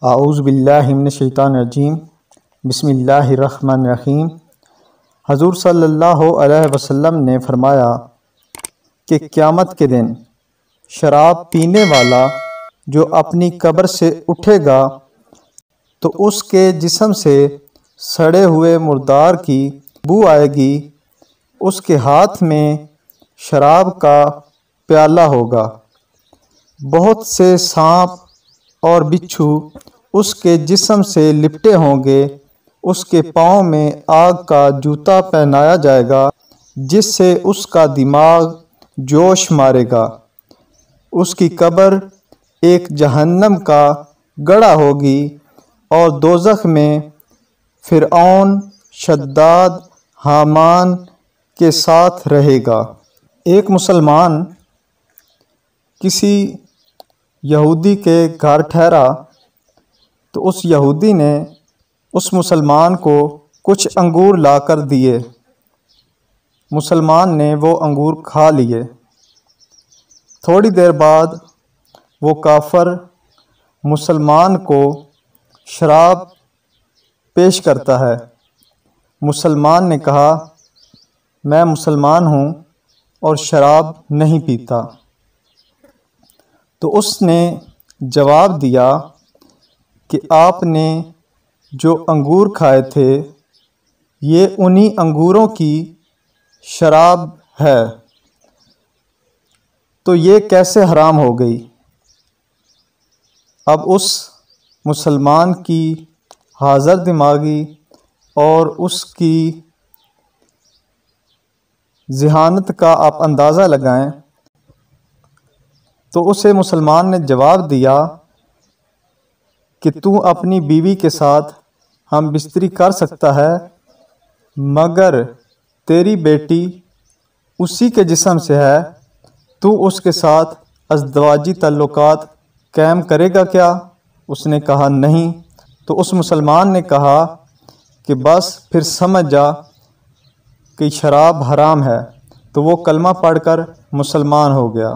اعوذ باللہ من الشیطان الرجیم بسم اللہ الرحمن الرحیم۔ حضور صلی اللہ علیہ وسلم نے فرمایا کہ قیامت کے دن شراب پینے والا جو اپنی قبر سے اٹھے گا تو اس کے جسم سے سڑے ہوئے مردار کی بو آئے گی، اس کے ہاتھ میں شراب کا پیالہ ہوگا، بہت سے سانپ اور بچھو اس کے جسم سے لپٹے ہوں گے، اس کے پاؤں میں آگ کا جوتا پہنایا جائے گا جس سے اس کا دماغ جوش مارے گا، اس کی قبر ایک جہنم کا گڑھا ہوگی اور دوزخ میں فرعون، شداد، حامان کے ساتھ رہے گا۔ ایک مسلمان کسی یہودی کے گھر ٹھہرا تو اس یہودی نے اس مسلمان کو کچھ انگور لا کر دیے۔ مسلمان نے وہ انگور کھا لیے۔ تھوڑی دیر بعد وہ کافر مسلمان کو شراب پیش کرتا ہے۔ مسلمان نے کہا، میں مسلمان ہوں اور شراب نہیں پیتا۔ تو اس نے جواب دیا کہ آپ نے جو انگور کھائے تھے یہ انہی انگوروں کی شراب ہے، تو یہ کیسے حرام ہو گئی؟ اب اس مسلمان کی حاضر دماغی اور اس کی ذہانت کا آپ اندازہ لگائیں۔ تو اسے مسلمان نے جواب دیا کہ تو اپنی بیوی کے ساتھ ہم بستری کر سکتا ہے، مگر تیری بیٹی اسی کے جسم سے ہے، تو اس کے ساتھ ازدواجی تعلقات قائم کرے گا کیا؟ اس نے کہا نہیں۔ تو اس مسلمان نے کہا کہ بس پھر سمجھ جا کہ شراب حرام ہے، تو وہ کلمہ پڑھ کر مسلمان ہو گیا۔